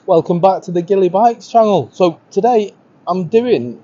Welcome back to the GILLYBIKES channel. So today I'm doing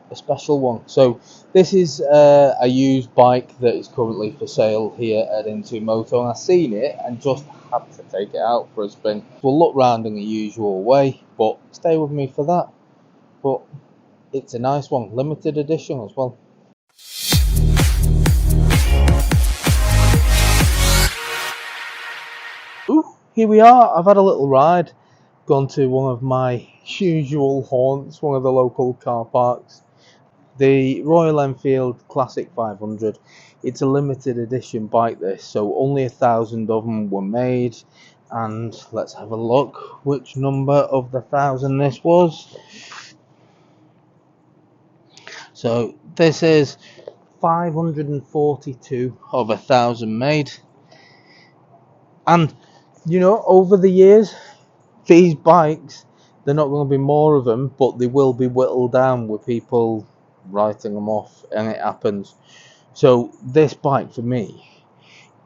a special one. So this is a used bike that is currently for sale here at Into Moto, and I've seen it and just had to take it out for a spin. We'll look round in the usual way, but stay with me for that. But it's a nice one, limited edition as well. Ooh, here we are. I've had a little ride, gone to one of my usual haunts, one of the local car parks, the Royal Enfield Classic 500. It's a limited edition bike, this, so only 1,000 of them were made. And let's have a look which number of the 1,000 this was. So this is 542 of 1,000 made. And you know, over the years, these bikes, they're not going to be more of them, but they will be whittled down with people writing them off, and it happens. So this bike for me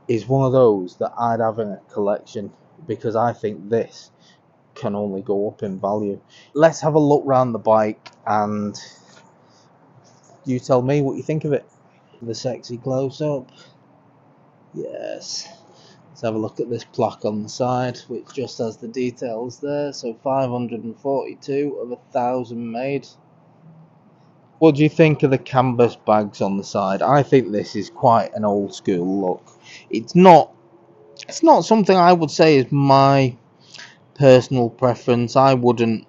is one of those that I'd have in a collection, because I think this can only go up in value. Let's have a look round the bike and you tell me what you think of it. The sexy close up. Yes. Let's have a look at this plaque on the side, which just has the details there. So 542 of 1,000 made. What do you think of the canvas bags on the side? I think this is quite an old school look. It's not something I would say is my personal preference. I wouldn't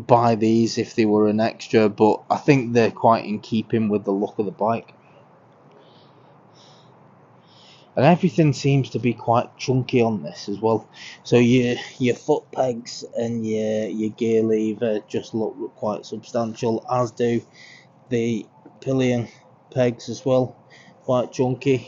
buy these if they were an extra, but I think they're quite in keeping with the look of the bike. And everything seems to be quite chunky on this as well. So your foot pegs and your gear lever just look quite substantial, as do the pillion pegs as well, quite chunky.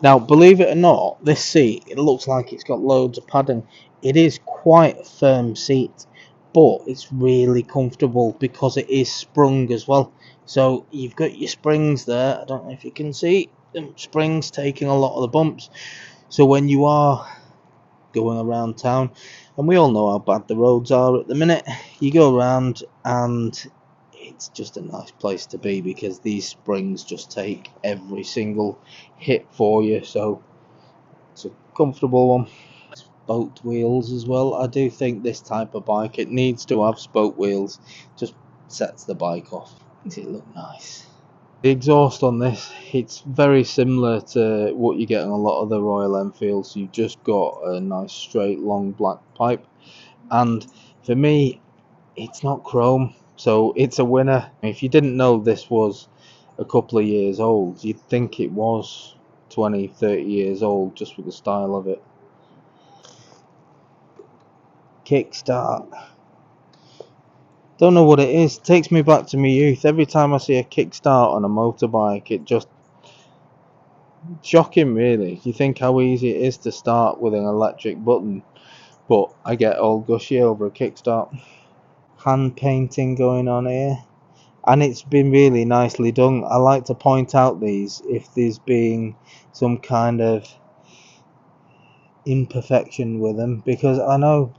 Now, believe it or not, this seat, it looks like it's got loads of padding. It is quite a firm seat, but it's really comfortable because it is sprung as well. So you've got your springs there. I don't know if you can see them springs taking a lot of the bumps. So when you are going around town, and we all know how bad the roads are at the minute, you go around and it's just a nice place to be, because these springs just take every single hit for you. So it's a comfortable one. Spoked wheels as well. I do think this type of bike, it needs to have spoke wheels. Just sets the bike off, makes it look nice. The exhaust on this, it's very similar to what you get on a lot of the Royal Enfields. You've just got a nice straight long black pipe, and for me it's not chrome, so it's a winner. If you didn't know this was a couple of years old, you'd think it was 20-30 years old just with the style of it. Kickstart, don't know what it is. It takes me back to my youth. Every time I see a kickstart on a motorbike, it just shocking, really. You think how easy it is to start with an electric button, but I get all gushy over a kickstart. Hand painting going on here, and it's been really nicely done. I like to point out these if there's been some kind of imperfection with them, because I know,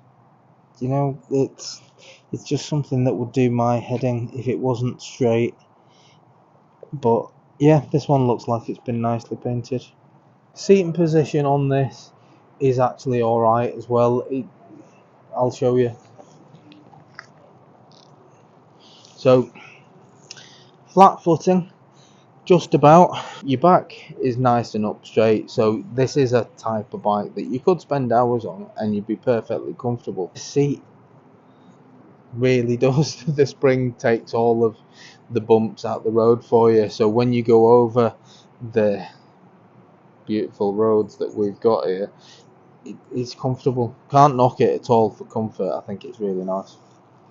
you know, it's just something that would do my head in if it wasn't straight. But yeah, this one looks like it's been nicely painted. Seating position on this is actually alright as well. I'll show you. So flat footing, just about. Your back is nice and up straight, so this is a type of bike that you could spend hours on and you'd be perfectly comfortable. The seat really does. The spring takes all of the bumps out the road for you, so when you go over the beautiful roads that we've got here, it's comfortable. Can't knock it at all for comfort. I think it's really nice.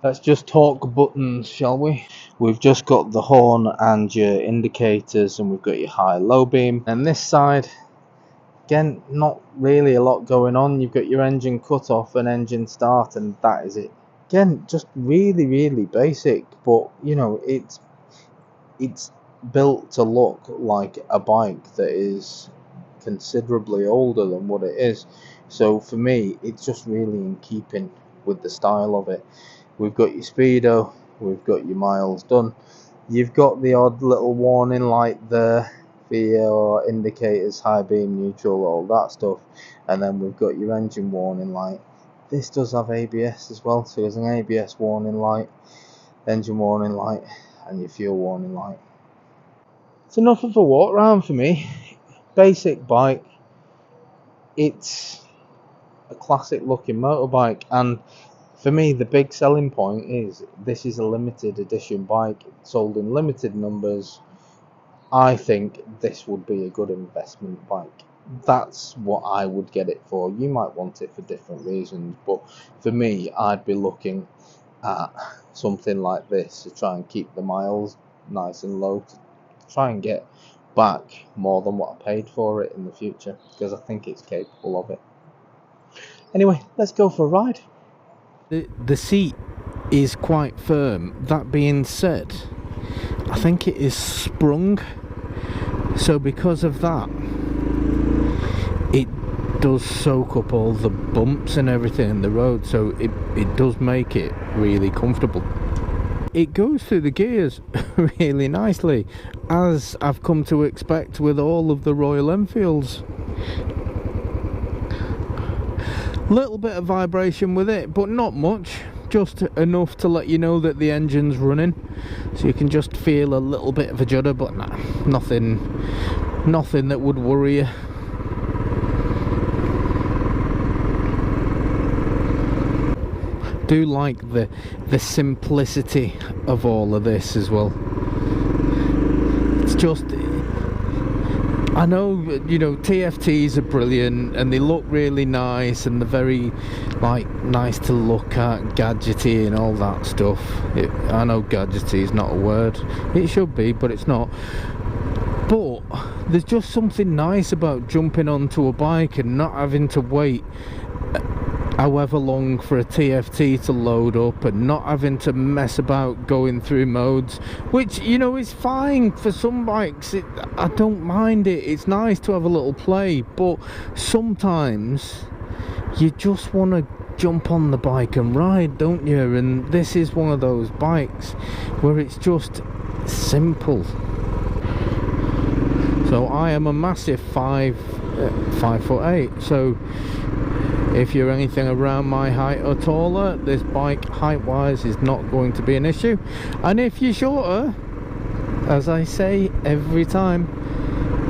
Let's just talk buttons, shall we? We've just got the horn and your indicators, and we've got your high low beam. And this side, again, not really a lot going on. You've got your engine cut off and engine start, and that is it. Again, just really basic, but you know, it's built to look like a bike that is considerably older than what it is. So for me, it's just really in keeping with the style of it. We've got your speedo, we've got your miles done, you've got the odd little warning light there for your indicators, high beam, neutral, all that stuff, and then we've got your engine warning light. This does have ABS as well, so there's an ABS warning light, engine warning light, and your fuel warning light. It's enough of a walk round for me. Basic bike. It's a classic looking motorbike, and for me the big selling point is this is a limited edition bike, sold in limited numbers. I think this would be a good investment bike. That's what I would get it for. You might want it for different reasons, but for me, I'd be looking at something like this to try and keep the miles nice and low, to try and get back more than what I paid for it in the future, because I think it's capable of it. Anyway, let's go for a ride. The seat is quite firm. That being said, I think it is sprung, so because of that it does soak up all the bumps and everything in the road, so it does make it really comfortable. It goes through the gears really nicely, as I've come to expect with all of the Royal Enfields. Little bit of vibration with it, but not much, just enough to let you know that the engine's running, so you can just feel a little bit of a judder, but nah, nothing that would worry you. Do like the simplicity of all of this as well. It's just, I know, you know, TFTs are brilliant and they look really nice and they're very nice to look at, gadgety and all that stuff. I know gadgety is not a word, it should be, but it's not. But there's just something nice about jumping onto a bike and not having to wait however long for a TFT to load up, and not having to mess about going through modes, which, you know, is fine for some bikes. I don't mind it, it's nice to have a little play, but sometimes you just want to jump on the bike and ride, don't you? And this is one of those bikes where it's just simple. So I am a massive 5'8", so if you're anything around my height or taller, this bike height wise is not going to be an issue. And if you're shorter, as I say every time,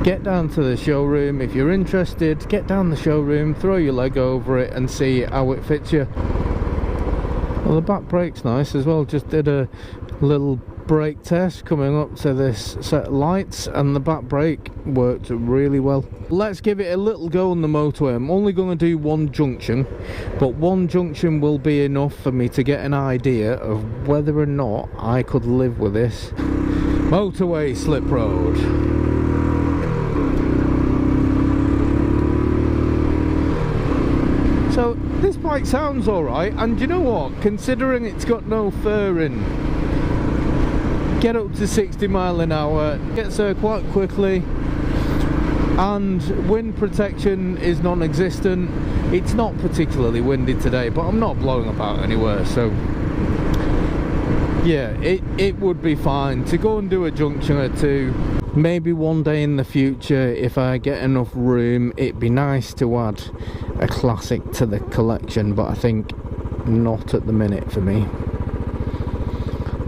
get down to the showroom. If you're interested, get down the showroom, throw your leg over it and see how it fits you. Well, the back brake's nice as well. Just did a little brake test coming up to this set of lights, and the back brake worked really well. Let's give it a little go on the motorway. I'm only going to do one junction, but one junction will be enough for me to get an idea of whether or not I could live with this. Motorway slip road. So this bike sounds alright, and you know what, considering it's got no fairing, get up to 60 mile an hour, gets there quite quickly, and wind protection is non-existent. It's not particularly windy today, but I'm not blowing about anywhere, so yeah, it would be fine to go and do a junction or two. Maybe one day in the future, if I get enough room, it'd be nice to add a classic to the collection, but I think not at the minute for me.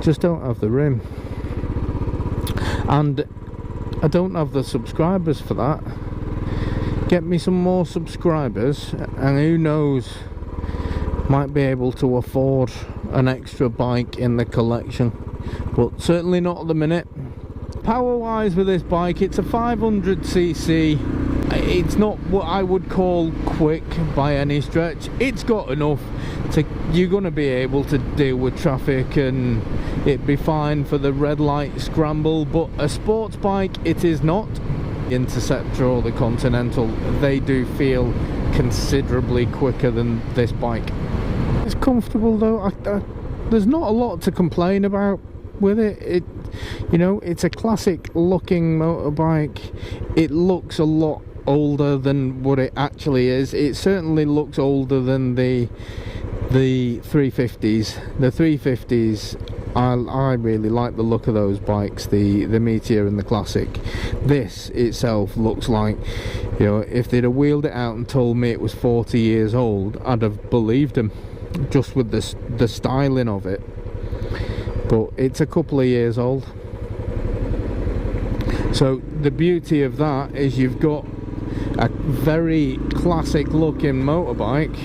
Just don't have the room, and I don't have the subscribers for that. Get me some more subscribers and who knows, might be able to afford an extra bike in the collection, but certainly not at the minute. Power wise with this bike, it's a 500cc. It's not what I would call quick by any stretch. It's got enough to, you're going to be able to deal with traffic and it'd be fine for the red light scramble, but a sports bike it is not. The Interceptor or the Continental, they do feel considerably quicker than this bike. It's comfortable though. There's not a lot to complain about with it. You know, it's a classic looking motorbike. It looks a lot older than what it actually is. It certainly looks older than the 350s. The 350s, I really like the look of those bikes, the Meteor and the Classic. This itself looks like, you know, if they'd have wheeled it out and told me it was 40 years old, I'd have believed them, just with the styling of it. But it's a couple of years old. So the beauty of that is you've got a very classic looking motorbike,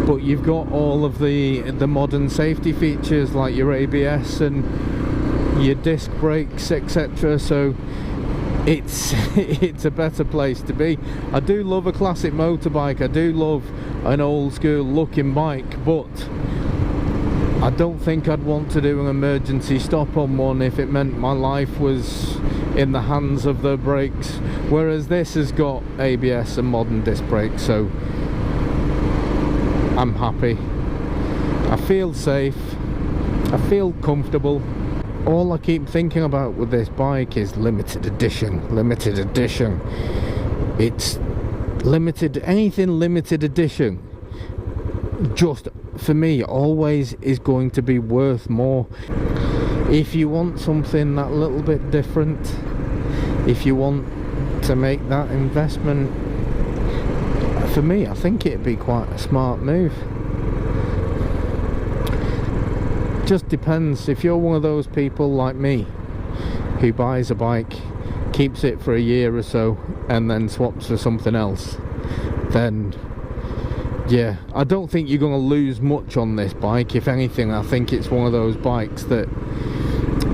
but you've got all of the modern safety features like your ABS and your disc brakes, etc. So it's a better place to be. I do love a classic motorbike, I do love an old school looking bike, but I don't think I'd want to do an emergency stop on one if it meant my life was in the hands of the brakes, whereas this has got ABS and modern disc brakes, so I'm happy. I feel safe, I feel comfortable. All I keep thinking about with this bike is limited edition, limited edition. It's limited, anything limited edition, just for me always is going to be worth more. If you want something that little bit different, if you want to make that investment, for me I think it'd be quite a smart move. Just depends. If you're one of those people like me who buys a bike, keeps it for a year or so and then swaps for something else, then yeah, I don't think you're going to lose much on this bike. If anything, I think it's one of those bikes that,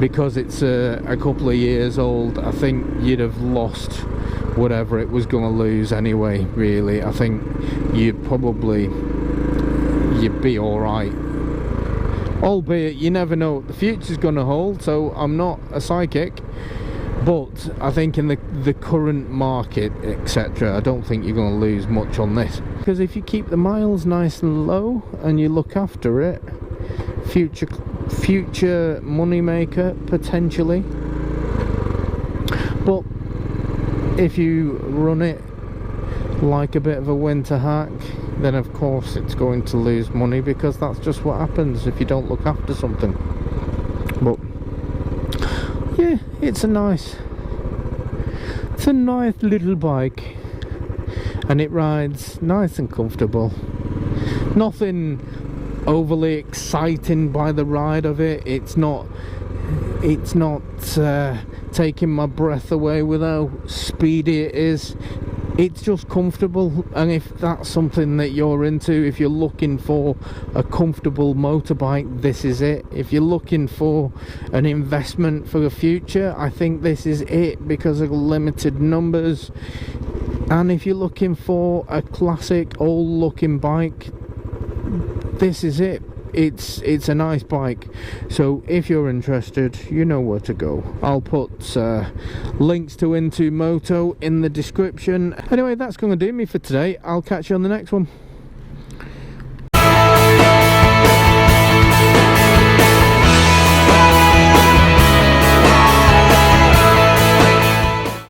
because it's a couple of years old, I think you'd have lost whatever it was going to lose anyway, really. I think you'd be alright. Albeit, you never know what the future's going to hold, so I'm not a psychic. But I think in the current market, etc., I don't think you're going to lose much on this. Because if you keep the miles nice and low and you look after it, future money maker potentially. But if you run it like a bit of a winter hack, then of course it's going to lose money, because that's just what happens if you don't look after something. But yeah, it's a nice little bike, and it rides nice and comfortable. Nothing overly exciting by the ride of it. It's not taking my breath away with how speedy it is. It's just comfortable, and if that's something that you're into, if you're looking for a comfortable motorbike, this is it. If you're looking for an investment for the future, I think this is it, because of limited numbers. And if you're looking for a classic old looking bike, this is it. It's a nice bike. So if you're interested, you know where to go. I'll put links to Into Moto in the description. Anyway, that's going to do me for today. I'll catch you on the next one.